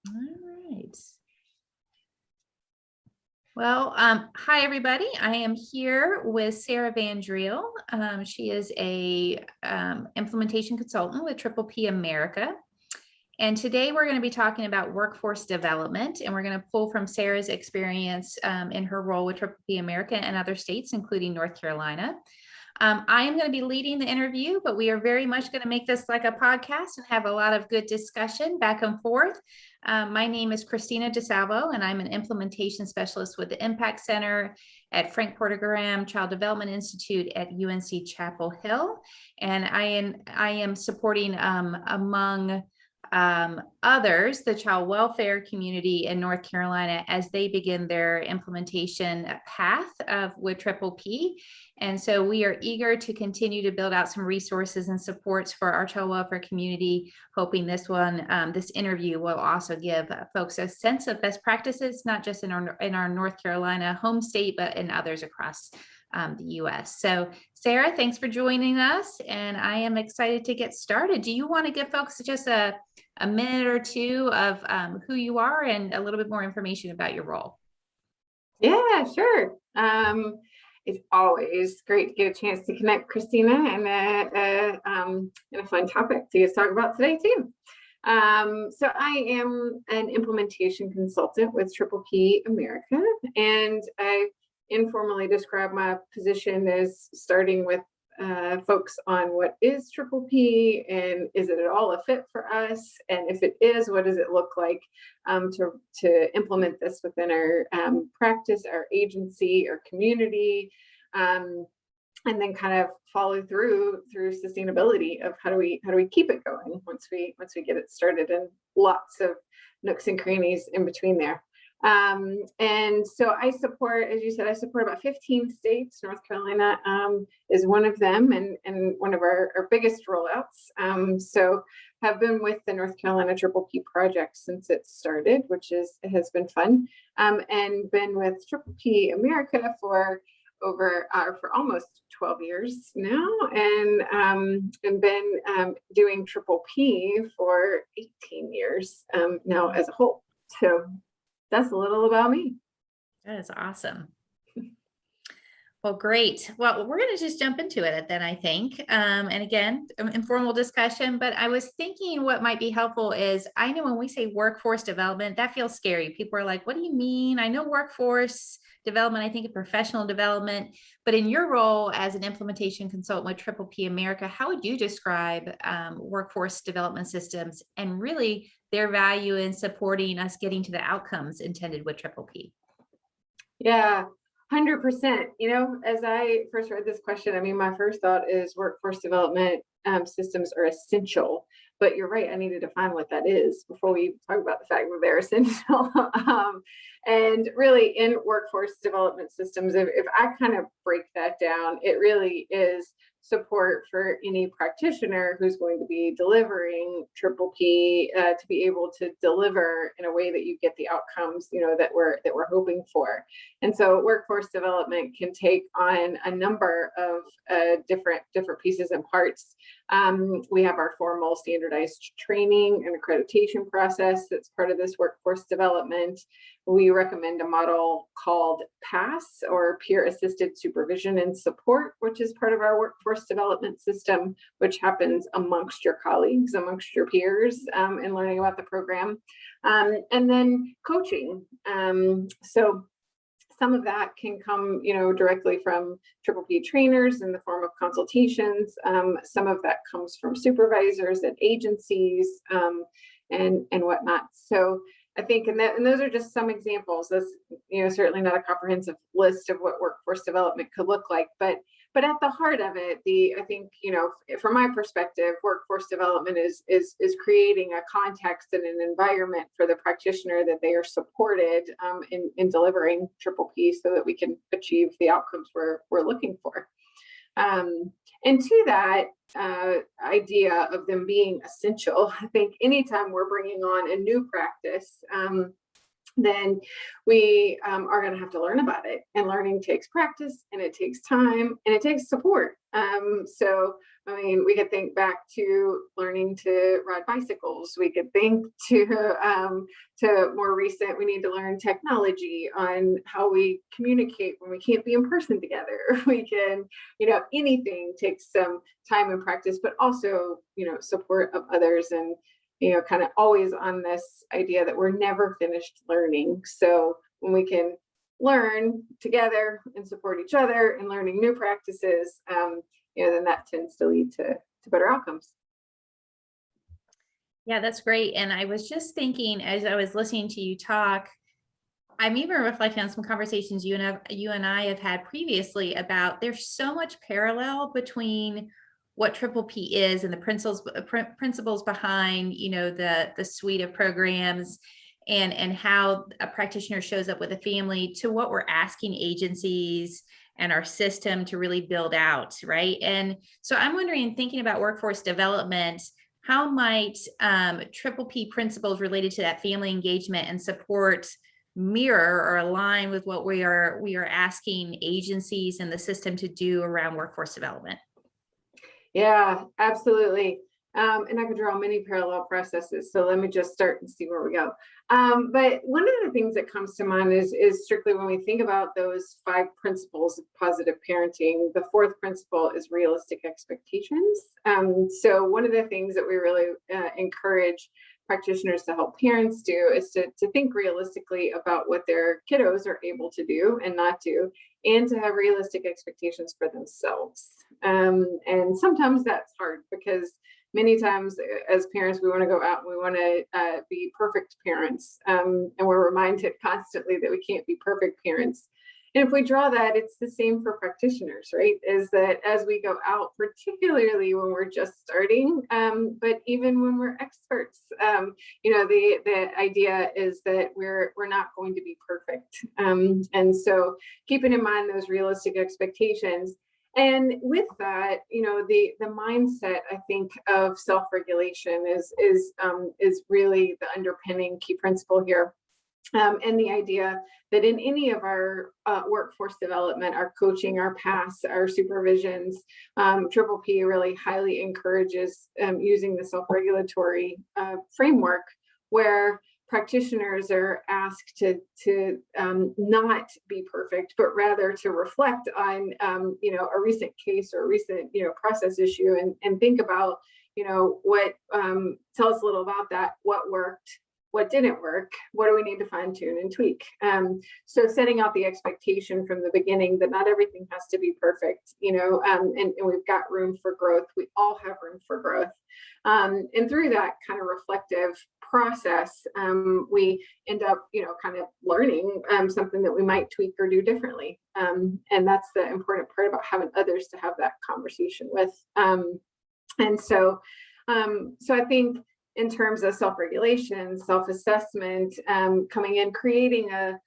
All right. Well, hi, everybody. I am here with Sara Van Driel. She is a implementation consultant with Triple P America. And today we're going to be talking about workforce development, and we're going to pull from Sara's experience in her role with Triple P America and other states, including North Carolina. I am going to be leading the interview, but we are very much going to make this like a podcast and have a lot of good discussion back and forth. My name is Christina DiSalvo, and I'm an implementation specialist with the Impact Center at Frank Porter Graham Child Development Institute at UNC Chapel Hill. And I am supporting among others, the child welfare community in North Carolina as they begin their implementation path with Triple P. And so we are eager to continue to build out some resources and supports for our child welfare community, hoping this interview will also give folks a sense of best practices, not just in our North Carolina home state, but in others across the U.S. So Sara, thanks for joining us, and I am excited to get started. Do you want to give folks just a minute or two of who you are and a little bit more information about your role? Yeah, sure. It's always great to get a chance to connect, Christina, and a fun topic to talk about today too. So I am an implementation consultant with Triple P America, and I informally describe my position as starting with folks on what is Triple P and is it at all a fit for us? And if it is, what does it look like to implement this within our practice, our agency, our community, and then kind of follow through sustainability of how do we keep it going once we get it started, and lots of nooks and crannies in between there. And so I support, as you said, I support about 15 states. North Carolina is one of them, and one of our biggest rollouts. So have been with the North Carolina Triple P project since it started, which has been fun, and been with Triple P America for almost 12 years now, and been doing Triple P for 18 years now as a whole. So that's a little about me. That is awesome. Well, great. Well, we're going to just jump into it then, I think. And again, informal discussion, but I was thinking what might be helpful is, I know when we say workforce development, that feels scary. People are like, what do you mean? I know workforce development, I think of professional development, but in your role as an implementation consultant with Triple P America, how would you describe workforce development systems and really their value in supporting us getting to the outcomes intended with Triple P? Yeah, 100%. As I first read this question, I mean, my first thought is workforce development systems are essential. But you're right, I need to define what that is before we talk about the fact that they're essential. And really, in workforce development systems, if I kind of break that down, it really is support for any practitioner who's going to be delivering Triple P to be able to deliver in a way that you get the outcomes that we're hoping for. And so workforce development can take on a number of different pieces and parts. We have our formal standardized training and accreditation process that's part of this workforce development. We recommend a model called PASS, or Peer Assisted Supervision and Support, which is part of our workforce development system, which happens amongst your colleagues, amongst your peers, in learning about the program. And then coaching. So some of that can come, directly from Triple P trainers in the form of consultations. Some of that comes from supervisors at agencies and whatnot. So I think, and those are just some examples. That's certainly not a comprehensive list of what workforce development could look like, but at the heart of it, I think from my perspective, workforce development is creating a context and an environment for the practitioner that they are supported in delivering Triple P, so that we can achieve the outcomes we're looking for. And to that idea of them being essential, I think anytime we're bringing on a new practice, then we are going to have to learn about it. And learning takes practice, and it takes time, and it takes support. So I mean, we could think back to learning to ride bicycles. We could think to more recent, we need to learn technology on how we communicate when we can't be in person together. We can, anything takes some time and practice, but also, support of others, and, kind of always on this idea that we're never finished learning. So when we can learn together and support each other and learning new practices, then that tends to lead to better outcomes. Yeah, that's great. And I was just thinking as I was listening to you talk, I'm even reflecting on some conversations you and I have had previously about there's so much parallel between what Triple P is and the principles behind, the suite of programs and how a practitioner shows up with a family to what we're asking agencies and our system to really build out, right? And so I'm wondering, thinking about workforce development, how might Triple P principles related to that family engagement and support mirror or align with what we are asking agencies and the system to do around workforce development? Yeah, absolutely. And I could draw many parallel processes. So let me just start and see where we go. But one of the things that comes to mind is strictly when we think about those 5 principles of positive parenting, the 4th principle is realistic expectations. So one of the things that we really encourage practitioners to help parents do is to think realistically about what their kiddos are able to do and not do, and to have realistic expectations for themselves. And sometimes that's hard because many times as parents, we want to go out and we want to be perfect parents. And we're reminded constantly that we can't be perfect parents. And if we draw that, it's the same for practitioners, right? Is that as we go out, particularly when we're just starting, but even when we're experts, the idea is that we're not going to be perfect. And so keeping in mind those realistic expectations. And with that, the mindset, I think, of self-regulation is really the underpinning key principle here. And the idea that in any of our workforce development, our coaching, our PAS, our supervisions, Triple P really highly encourages using the self-regulatory framework, where practitioners are asked to not be perfect, but rather to reflect on a recent case or a recent process issue, and think about what tell us a little about that, what worked, what didn't work, what do we need to fine tune and tweak. So setting out the expectation from the beginning that not everything has to be perfect, and we've got room for growth. We all have room for growth. And through that kind of reflective process, we end up, kind of learning something that we might tweak or do differently. And that's the important part about having others to have that conversation with. And so I think in terms of self-regulation, self-assessment, coming in, creating a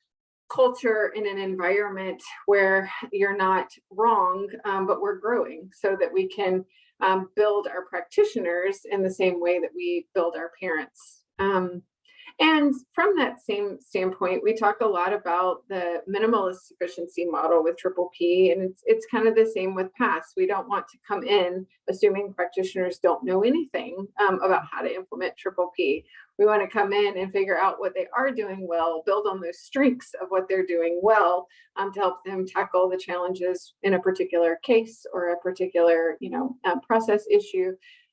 culture in an environment where you're not wrong, but we're growing, so that we can build our practitioners in the same way that we build our parents. And from that same standpoint, we talk a lot about the minimalist sufficiency model with Triple P, and it's kind of the same with PAS. We don't want to come in assuming practitioners don't know anything about how to implement Triple P. We want to come in and figure out what they are doing well, build on those strengths of what they're doing well, to help them tackle the challenges in a particular case or a particular process issue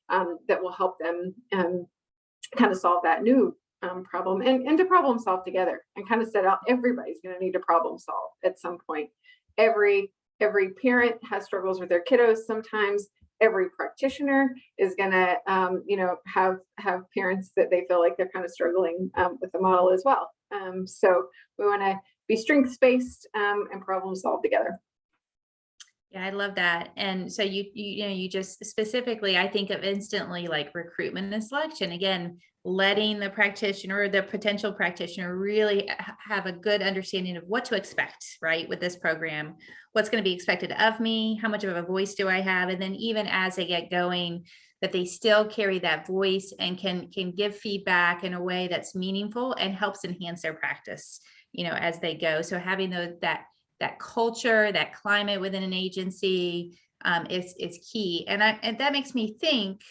that will help them kind of solve that new problem, and to problem solve together, and kind of set out everybody's going to need to problem solve at some point. Every parent has struggles with their kiddos. Sometimes every practitioner is going to have parents that they feel like they're kind of struggling with the model as well. So we want to be strengths based and problem solve together. Yeah, I love that. And so you just specifically, I think of instantly like recruitment and selection. Again, letting the practitioner or the potential practitioner really have a good understanding of what to expect, right, with this program, what's going to be expected of me, how much of a voice do I have, and then even as they get going, that they still carry that voice and can give feedback in a way that's meaningful and helps enhance their practice, as they go. So having that culture, that climate within an agency, is key. And that makes me think,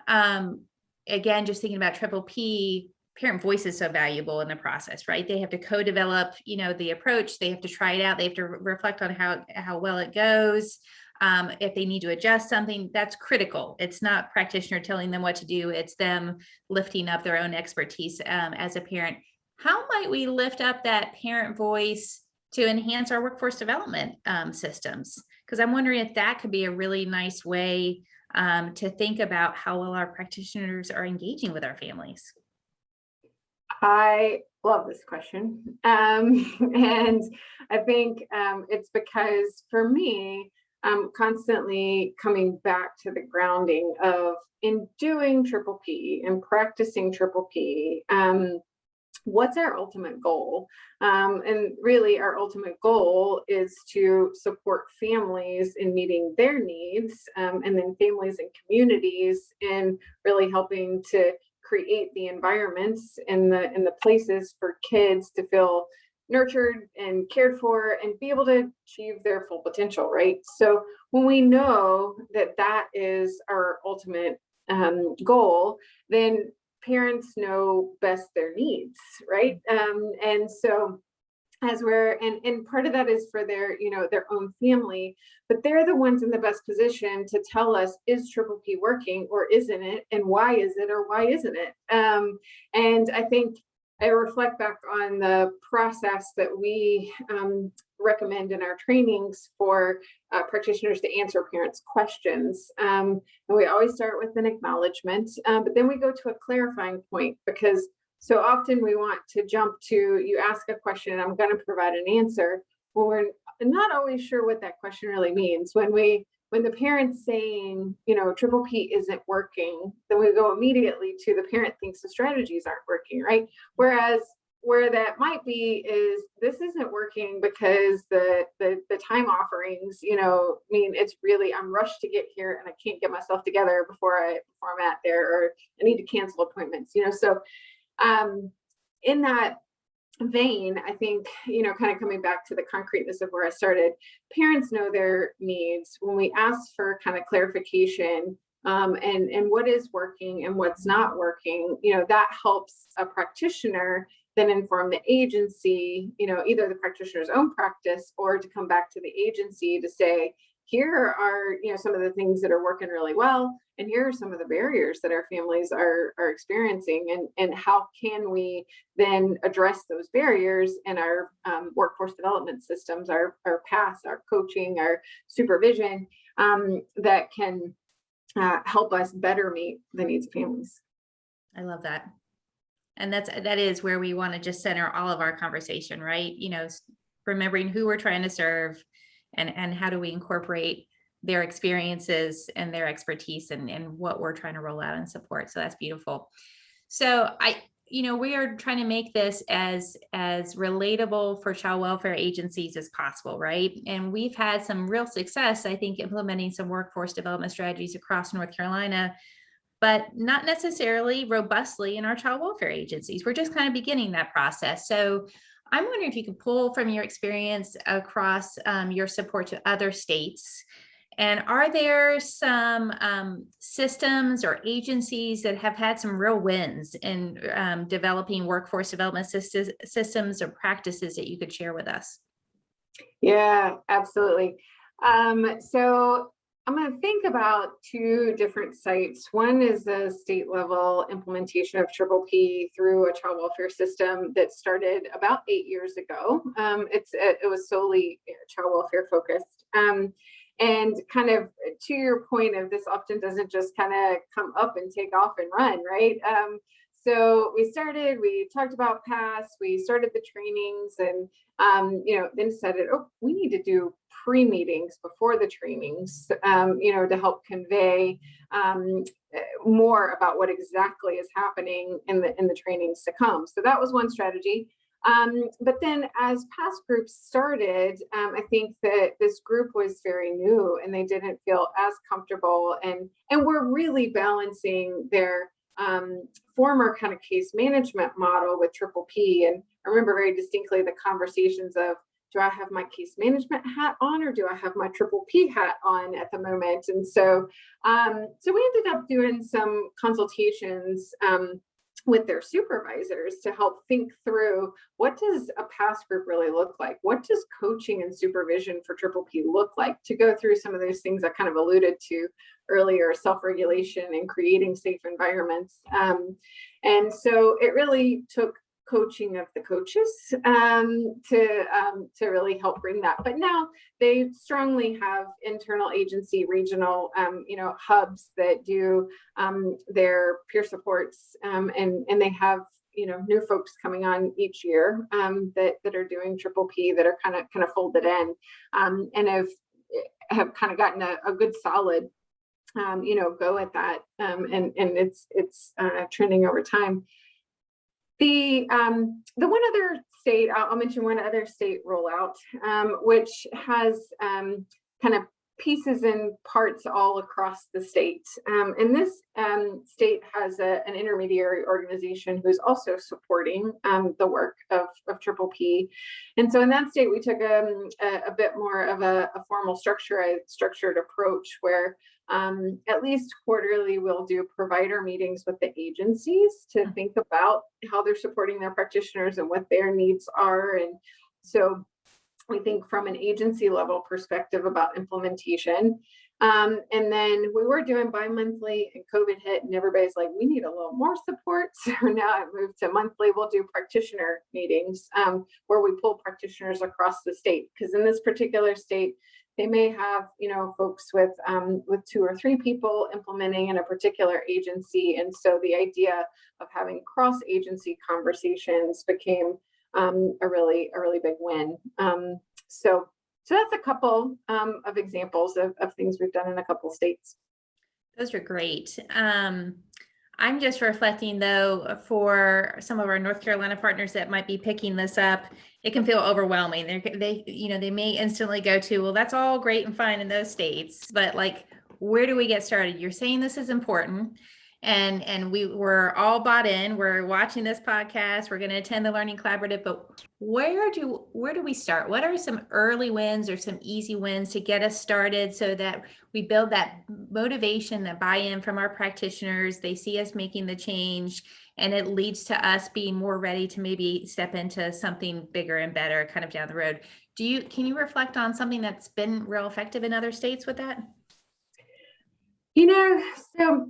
again, just thinking about Triple P, parent voice is so valuable in the process, right? They have to co-develop, the approach. They have to try it out. They have to reflect on how well it goes. If they need to adjust something, that's critical. It's not practitioner telling them what to do. It's them lifting up their own expertise as a parent. How might we lift up that parent voice to enhance our workforce development systems? Because I'm wondering if that could be a really nice way to think about how well our practitioners are engaging with our families. I love this question. And I think it's because for me, I'm constantly coming back to the grounding of in doing Triple P and practicing Triple P. What's our ultimate goal? And really our ultimate goal is to support families in meeting their needs, and then families and communities in really helping to create the environments and the places for kids to feel nurtured and cared for and be able to achieve their full potential, right? So when we know that that is our ultimate goal, then parents know best their needs, right? And so as and part of that is for their own family, but they're the ones in the best position to tell us, is Triple P working or isn't it, and why is it or why isn't it? And I think I reflect back on the process that we recommend in our trainings for practitioners to answer parents' questions. And we always start with an acknowledgement, but then we go to a clarifying point, because so often we want to jump to, you ask a question and I'm going to provide an answer. Well, we're not always sure what that question really means. When the parent's saying, Triple P isn't working, then we go immediately to the parent thinks the strategies aren't working, right? Whereas where that might be is this isn't working because the time offerings, mean it's really, I'm rushed to get here and I can't get myself together before I'm at there, or I need to cancel appointments, so in that vein, I think, kind of coming back to the concreteness of where I started, parents know their needs. When we ask for kind of clarification and what is working and what's not working, that helps a practitioner then inform the agency, either the practitioner's own practice or to come back to the agency to say, here are, some of the things that are working really well, and here are some of the barriers that our families are experiencing, and how can we then address those barriers in our workforce development systems, our paths, our coaching, our supervision, that can help us better meet the needs of families. I love that. And that is where we want to just center all of our conversation, right? Remembering who we're trying to serve, and how do we incorporate their experiences and their expertise and what we're trying to roll out and support. So that's beautiful. So we are trying to make this as relatable for child welfare agencies as possible, right? And we've had some real success, I think, implementing some workforce development strategies across North Carolina, but not necessarily robustly in our child welfare agencies. We're just kind of beginning that process. So I'm wondering if you could pull from your experience across your support to other states. And are there some systems or agencies that have had some real wins in developing workforce development systems or practices that you could share with us? Yeah, absolutely. So I'm going to think about two different sites. One is the state level implementation of Triple P through a child welfare system that started about 8 years ago. It was solely child welfare focused. And kind of to your point of this often doesn't just kind of come up and take off and run, right? So we talked about paths, we started the trainings, and then decided, we need to do pre-meetings before the trainings, to help convey more about what exactly is happening in the trainings to come. So that was one strategy. But then as past groups started, I think that this group was very new and they didn't feel as comfortable, and we're really balancing their former kind of case management model with Triple P. And I remember very distinctly the conversations of, do I have my case management hat on, or do I have my triple P hat on at the moment? And so, so we ended up doing some consultations with their supervisors to help think through, what does a pass group really look like? What does coaching and supervision for triple P look like? To go through some of those things I kind of alluded to earlier, self-regulation and creating safe environments. And so it really took coaching of the coaches to really help bring that. But now they strongly have internal agency, regional, hubs that do their peer supports, and they have new folks coming on each year that are doing triple P, that are kind of folded in, and have kind of gotten a good solid go at that, and it's trending over time. The one other state, I'll mention one other state rollout, which has kind of pieces and parts all across the state. And this state has an intermediary organization who's also supporting the work of triple P. And so in that state, we took a bit more of a formal structured approach where at least quarterly, we'll do provider meetings with the agencies to think about how they're supporting their practitioners and what their needs are. And so we think from an agency level perspective about implementation. And then we were doing bi-monthly, and COVID hit, and everybody's like, we need a little more support. So now it moved to monthly. We'll do practitioner meetings where we pull practitioners across the state, because in this particular state, they may have, folks with 2 or 3 people implementing in a particular agency. And so the idea of having cross-agency conversations became a really big win. So that's a couple of examples of things we've done in a couple states. Those are great. I'm just reflecting, though, for some of our North Carolina partners that might be picking this up, it can feel overwhelming. They may instantly go to, well, that's all great and fine in those states, but like, where do we get started? You're saying this is important, and we're all bought in. We're watching this podcast. We're going to attend the Learning Collaborative, but where do we start? What are some early wins or some easy wins to get us started so that we build that motivation, that buy-in from our practitioners? They see us making the change, and it leads to us being more ready to maybe step into something bigger and better kind of down the road. Can you reflect on something that's been real effective in other states with that? So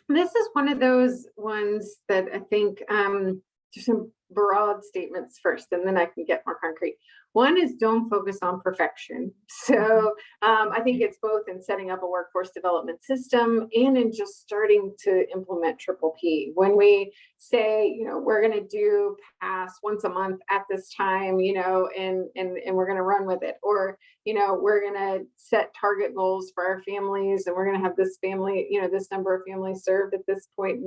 this is one of those ones that I think there's some broad statements first, and then I can get more concrete. One is, don't focus on perfection. So I think it's both in setting up a workforce development system and in just starting to implement triple P. When we say, we're going to do pass once a month at this time, and we're going to run with it, or, we're going to set target goals for our families, and we're going to have this family, this number of families served at this point,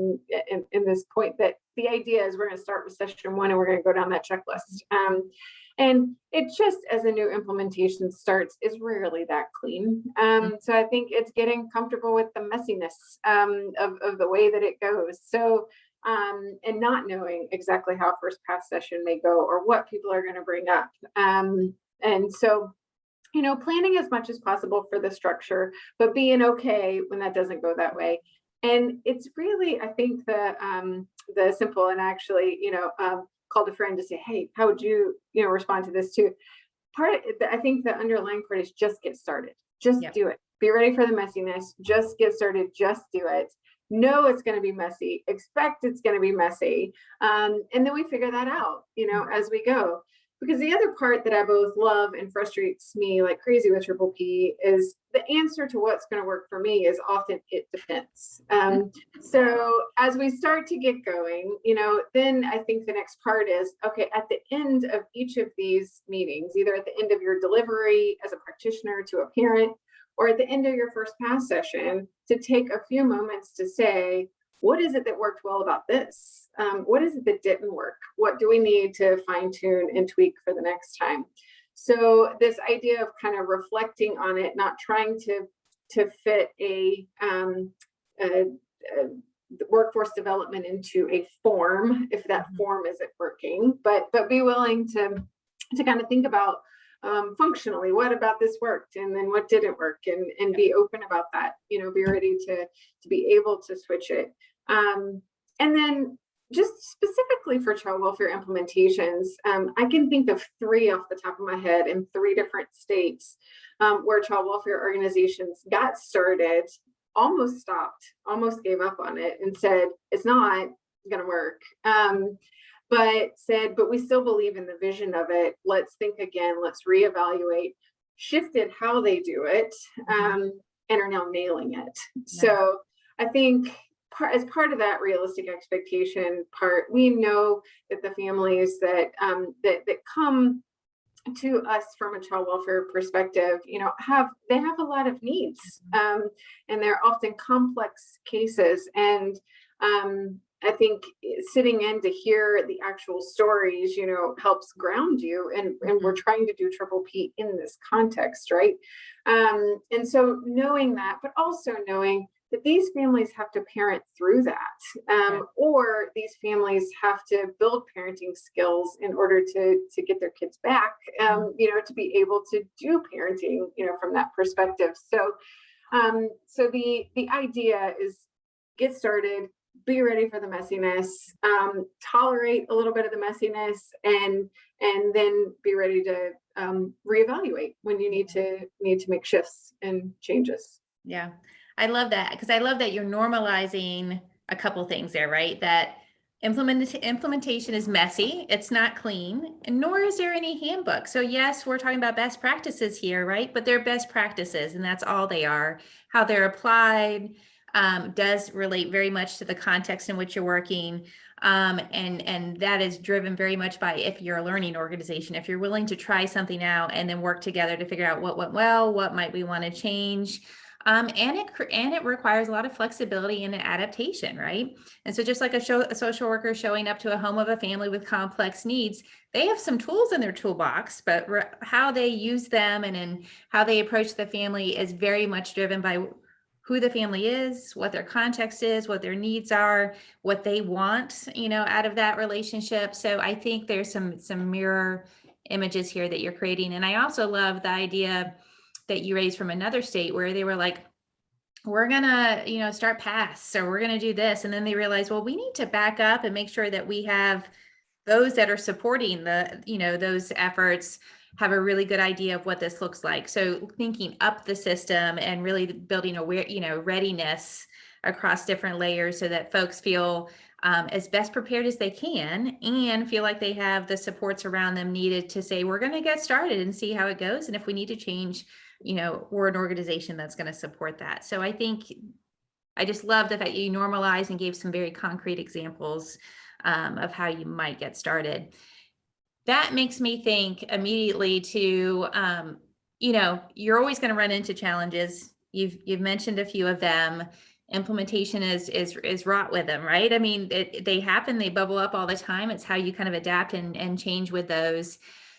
and in this point, that the idea is we're going to start with session 1 and we're going to go down that checklist. And it just, as a new implementation starts, is rarely that clean. So I think it's getting comfortable with the messiness of the way that it goes. So, and not knowing exactly how first pass session may go or what people are going to bring up. And so, planning as much as possible for the structure, but being okay when that doesn't go that way. And it's really, I think, the simple, and actually, called a friend to say, hey, how would you, respond to this too? I think the underlying part is just get started. Just do it. Be ready for the messiness. Just get started. Just do it. Know it's going to be messy. Expect it's going to be messy. And then we figure that out, as we go. Because the other part that I both love and frustrates me like crazy with triple P is the answer to what's going to work for me is often it depends. So as we start to get going, then I think the next part is, okay, at the end of each of these meetings, either at the end of your delivery as a practitioner to a parent, or at the end of your first pass session, to take a few moments to say, what is it that worked well about this? What is it that didn't work? What do we need to fine tune and tweak for the next time? So this idea of kind of reflecting on it, not trying to fit a workforce development into a form, if that form isn't working, but be willing to kind of think about functionally, what about this worked, and then what didn't work, and be open about that, be ready to be able to switch it. And then just specifically for child welfare implementations, I can think of 3 off the top of my head in 3 different states where child welfare organizations got started, almost stopped, almost gave up on it, and said, it's not going to work. But we still believe in the vision of it. Let's think again, let's reevaluate, shifted how they do it, and are now nailing it. So I think as part of that realistic expectation part, we know that the families that come to us from a child welfare perspective, have a lot of needs, and they're often complex cases. And I think sitting in to hear the actual stories, helps ground you. And we're trying to do Triple P in this context, right? And so knowing that, but also knowing that these families have to parent through that, or these families have to build parenting skills in order to get their kids back, to be able to do parenting, from that perspective. So, so the idea is get started, be ready for the messiness, tolerate a little bit of the messiness, and then be ready to reevaluate when you need to make shifts and changes. Yeah. I love that, because I love that you're normalizing a couple things there, right? That implementation is messy, it's not clean, and nor is there any handbook. So yes, we're talking about best practices here, right? But they're best practices, and that's all they are. How they're applied does relate very much to the context in which you're working. And that is driven very much by, if you're a learning organization, if you're willing to try something out and then work together to figure out what went well, what might we want to change. And it requires a lot of flexibility and adaptation, right? And so just like a social worker showing up to a home of a family with complex needs, they have some tools in their toolbox, but how they use them and how they approach the family is very much driven by who the family is, what their context is, what their needs are, what they want, out of that relationship. So I think there's some mirror images here that you're creating. And I also love the idea that you raised from another state where they were like, we're gonna, start PASS, so we're gonna do this. And then they realize, well, we need to back up and make sure that we have those that are supporting those efforts have a really good idea of what this looks like. So thinking up the system and really building readiness across different layers so that folks feel as best prepared as they can and feel like they have the supports around them needed to say, we're going to get started and see how it goes. And if we need to change, we're an organization that's going to support that. So I think I just love the fact you normalized and gave some very concrete examples of how you might get started. That makes me think immediately to, you're always going to run into challenges. You've mentioned a few of them. Implementation is wrought with them, right? I mean, they happen, they bubble up all the time. It's how you kind of adapt and change with those.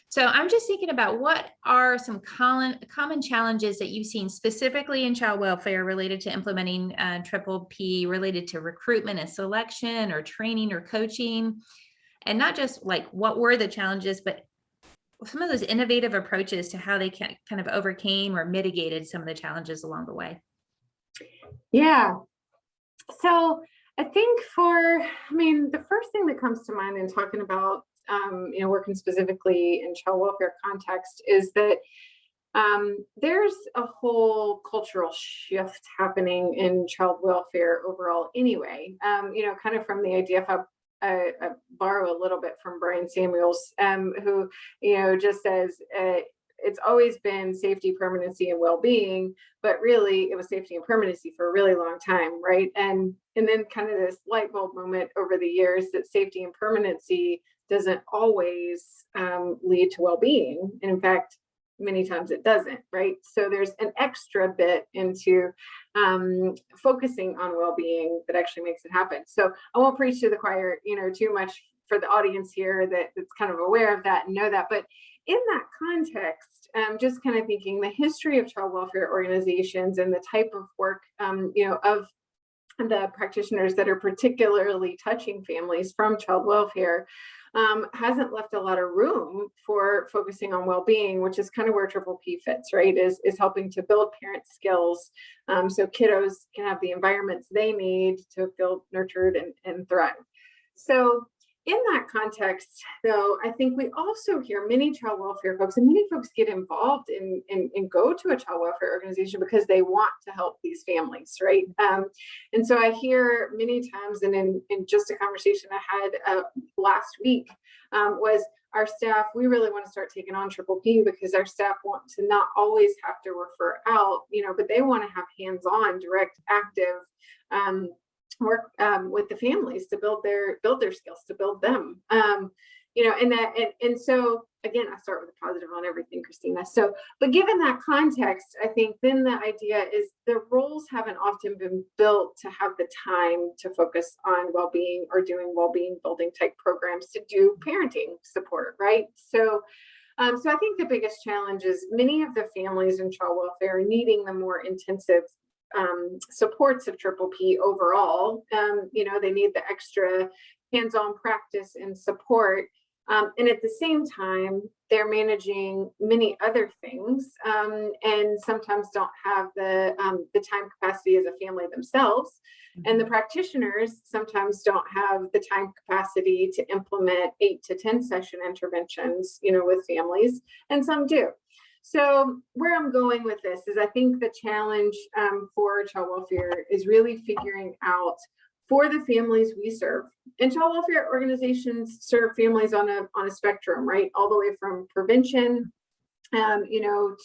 So I'm just thinking about, what are some common challenges that you've seen specifically in child welfare related to implementing Triple P, related to recruitment and selection or training or coaching? And not just like what were the challenges, but some of those innovative approaches to how they can kind of overcame or mitigated some of the challenges along the way. Yeah. So I think the first thing that comes to mind in talking about, working specifically in child welfare context is that there's a whole cultural shift happening in child welfare overall anyway, kind of from the idea, if I borrow a little bit from Brian Samuels, who, just says, it's always been safety, permanency, and well-being, but really it was safety and permanency for a really long time, right? And then kind of this light bulb moment over the years that safety and permanency doesn't always lead to well-being. And in fact, many times it doesn't, right? So there's an extra bit into focusing on well-being that actually makes it happen. So I won't preach to the choir, too much for the audience here that's kind of aware of that and know that. But in that context, just kind of thinking the history of child welfare organizations and the type of work, of the practitioners that are particularly touching families from child welfare, hasn't left a lot of room for focusing on well-being, which is kind of where Triple P fits, right? Is helping to build parent skills, so kiddos can have the environments they need to feel nurtured and thrive. So in that context, though, I think we also hear many child welfare folks, and many folks get involved and go to a child welfare organization because they want to help these families, right? And so I hear many times, and in just a conversation I had last week, was our staff, we really want to start taking on Triple P because our staff want to not always have to refer out, but they want to have hands-on, direct, active work with the families to build their skills, to build them, and so again, I start with a positive on everything, Christina. So, but given that context, I think then the idea is the roles haven't often been built to have the time to focus on well-being or doing well-being building type programs to do parenting support, right? So I think the biggest challenge is many of the families in child welfare are needing the more intensive supports of Triple P overall. They need the extra hands-on practice and support. And at the same time, they're managing many other things, and sometimes don't have the time capacity as a family themselves. And the practitioners sometimes don't have the time capacity to implement 8 to 10 session interventions, with families, and some do. So where I'm going with this is I think the challenge for child welfare is really figuring out for the families we serve. And child welfare organizations serve families on a spectrum, right? All the way from prevention,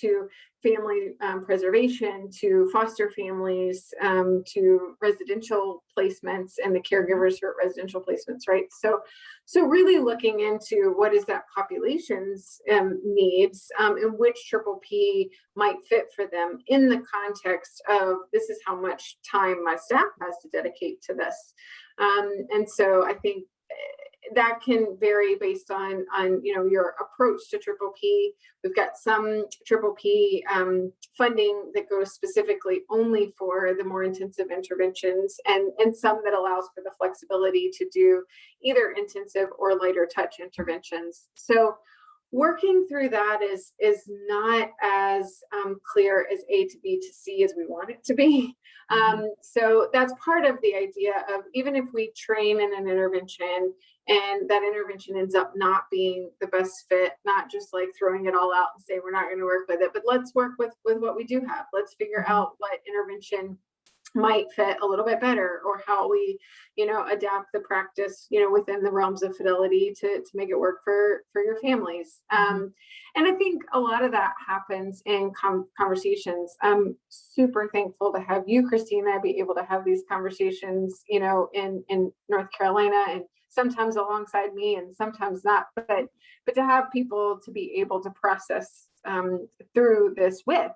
to family preservation, to foster families, to residential placements and the caregivers for residential placements, right? So really looking into what is that population's needs, and which Triple P might fit for them in the context of this is how much time my staff has to dedicate to this. And so I think that can vary based on your approach to Triple P. We've got some Triple P funding that goes specifically only for the more intensive interventions, and some that allows for the flexibility to do either intensive or lighter touch interventions. So working through that is not as clear as A to B to C as we want it to be. So that's part of the idea of, even if we train in an intervention and that intervention ends up not being the best fit, not just like throwing it all out and say we're not going to work with it, but let's work with what we do have. Let's figure out what intervention might fit a little bit better, or how we adapt the practice within the realms of fidelity to make it work for your families. And I think a lot of that happens in conversations. I'm super thankful to have you, Christina, be able to have these conversations in North Carolina, and sometimes alongside me and sometimes not, but to have people to be able to process through this with.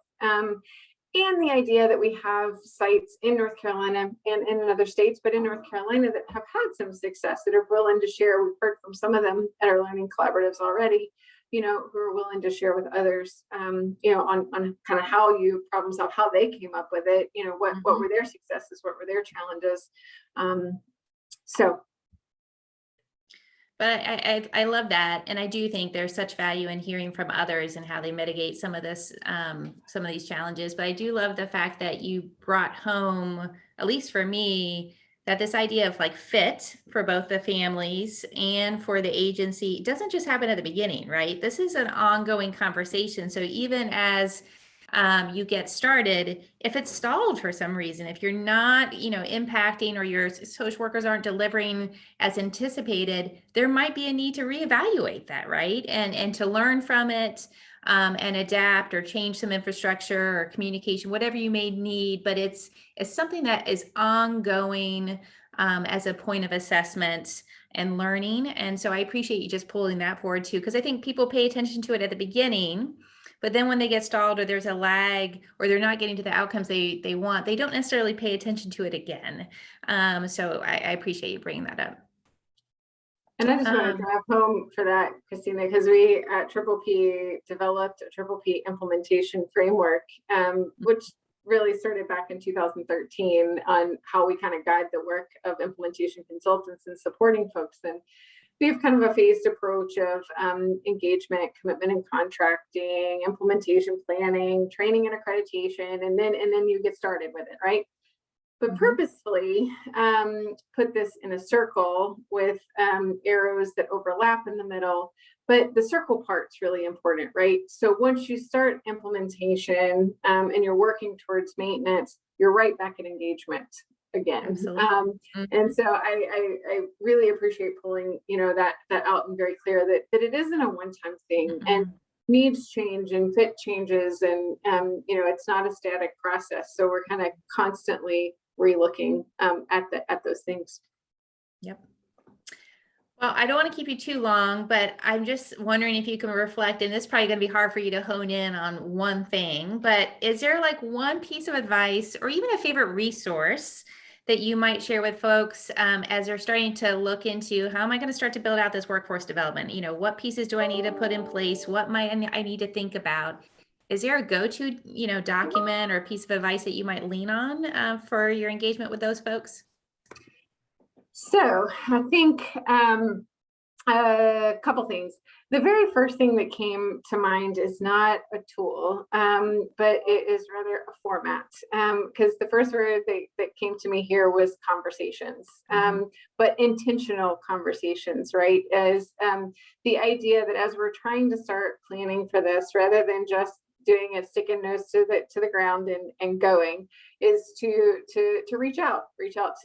And the idea that we have sites in North Carolina and in other states, but in North Carolina that have had some success, that are willing to share. We've heard from some of them at our learning collaboratives already, who are willing to share with others, on kind of how you problem solve, how they came up with it, what were their successes, what were their challenges. But I love that. And I do think there's such value in hearing from others and how they mitigate some of these challenges. But I do love the fact that you brought home, at least for me, that this idea of like fit for both the families and for the agency doesn't just happen at the beginning, right? This is an ongoing conversation. So even as you get started, if it's stalled for some reason, if you're not, impacting, or your social workers aren't delivering as anticipated, there might be a need to reevaluate that, right? And to learn from it, and adapt or change some infrastructure or communication, whatever you may need. But it's something that is ongoing, as a point of assessment and learning. And so I appreciate you just pulling that forward too, because I think people pay attention to it at the beginning, but then when they get stalled, or there's a lag, or they're not getting to the outcomes they want, they don't necessarily pay attention to it again. So I appreciate you bringing that up. And I just want to drive home for that, Christina, because we at Triple P developed a Triple P implementation framework, which really started back in 2013 on how we kind of guide the work of implementation consultants and supporting folks. And we have kind of a phased approach of engagement, commitment and contracting, implementation planning, training and accreditation, and then you get started with it, right? But purposefully put this in a circle with arrows that overlap in the middle. But the circle part's really important, right? So once you start implementation and you're working towards maintenance, you're right back at engagement again. And so I really appreciate pulling, that out and very clear that it isn't a one-time thing, and needs change and fit changes, and it's not a static process. So we're kind of constantly re-looking at those things. Yep. Well, I don't want to keep you too long, but I'm just wondering if you can reflect, and this is probably going to be hard for you to hone in on one thing, but is there like one piece of advice or even a favorite resource that you might share with folks as they're starting to look into how am I going to start to build out this workforce development? What pieces do I need to put in place? What might I need to think about? Is there a go-to, document or piece of advice that you might lean on for your engagement with those folks? So I think a couple things. The very first thing that came to mind is not a tool, but it is rather a format. Because the first word that came to me here was conversations, but intentional conversations, right? As the idea that as we're trying to start planning for this, rather than just doing a stick and nose to the ground and going, is to reach out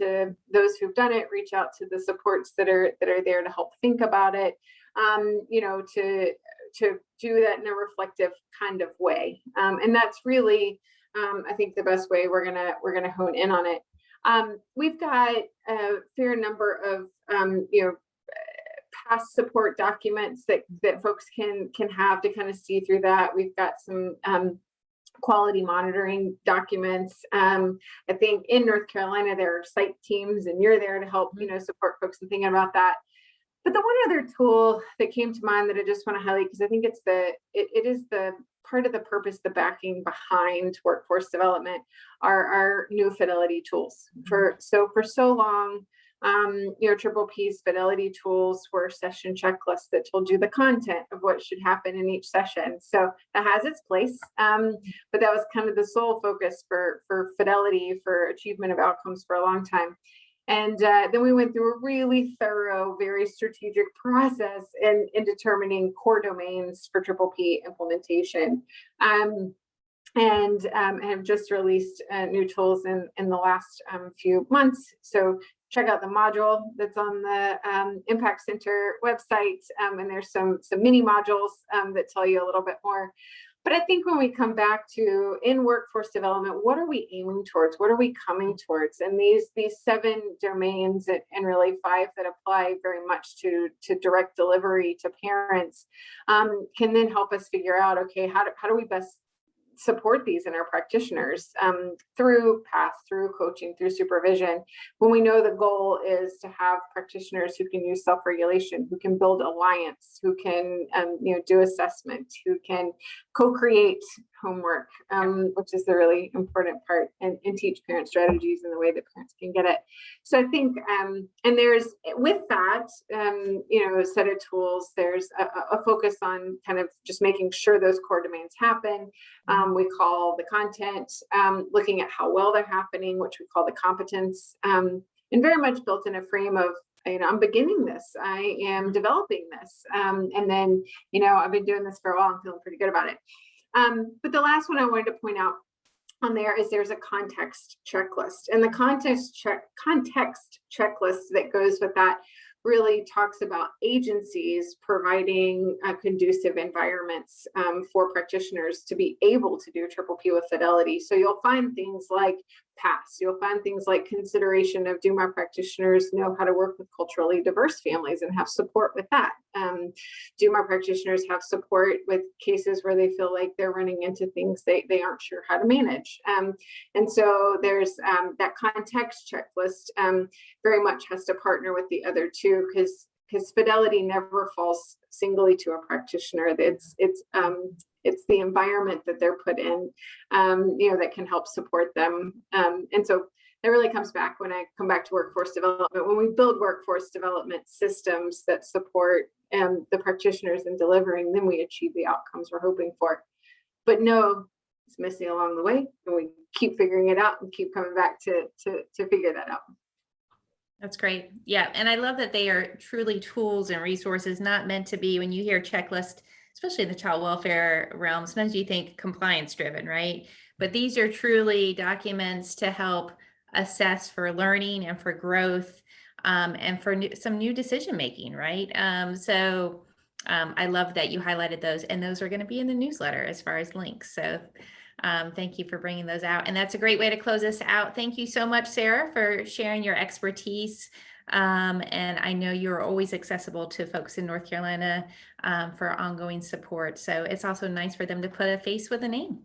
to those who've done it, reach out to the supports that are there to help think about it, to do that in a reflective kind of way, and that's really I think the best way we're gonna hone in on it. We've got a fair number of past support documents that folks can have to kind of see through that. We've got some quality monitoring documents. I think in North Carolina there are site teams, and you're there to help support folks in thinking about that. But the one other tool that came to mind that I just want to highlight, because I think it is the part of the purpose, the backing behind workforce development, are our new fidelity tools. For so long, Triple P's fidelity tools were session checklists that told you the content of what should happen in each session. So that has its place, but that was kind of the sole focus for fidelity, for achievement of outcomes for a long time. And then we went through a really thorough, very strategic process in determining core domains for Triple P implementation. And have just released new tools in the last few months. So check out the module that's on the Impact Center website, and there's some mini modules that tell you a little bit more. But I think when we come back to in workforce development, what are we aiming towards? What are we coming towards? And these 7 domains and really 5 that apply very much to direct delivery to parents can then help us figure out, okay, how do we best support these in our practitioners through path, through coaching, through supervision, when we know the goal is to have practitioners who can use self-regulation, who can build alliance, who can do assessment, who can co-create homework, which is the really important part, and teach parent strategies in the way that parents can get it. So I think, and there's with that, a set of tools, there's a focus on kind of just making sure those core domains happen. We call the content, looking at how well they're happening, which we call the competence, and very much built in a frame of, I'm beginning this, I am developing this, and then, I've been doing this for a while, I'm feeling pretty good about it. But the last one I wanted to point out on there is there's a context checklist, and the context checklist that goes with that really talks about agencies providing conducive environments for practitioners to be able to do Triple P with fidelity. So you'll find things like PASS, you'll find things like consideration of, do my practitioners know how to work with culturally diverse families and have support with that? Do my practitioners have support with cases where they feel like they're running into things they aren't sure how to manage? And so there's that context checklist very much has to partner with the other two, because fidelity never falls singly to a practitioner. It's the environment that they're put in, that can help support them. And so that really comes back when I come back to workforce development. When we build workforce development systems that support the practitioners in delivering, then we achieve the outcomes we're hoping for. But no, it's missing along the way, and we keep figuring it out and keep coming back to figure that out. That's great. Yeah. And I love that they are truly tools and resources, not meant to be, when you hear checklist, especially in the child welfare realm, sometimes you think compliance driven, right? But these are truly documents to help assess for learning and for growth, and for some new decision making, right? I love that you highlighted those, and those are going to be in the newsletter as far as links. So thank you for bringing those out. And that's a great way to close us out. Thank you so much, Sara, for sharing your expertise. And I know you're always accessible to folks in North Carolina for ongoing support. So it's also nice for them to put a face with a name.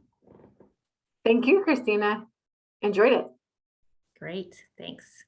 Thank you, Christina. Enjoyed it. Great. Thanks.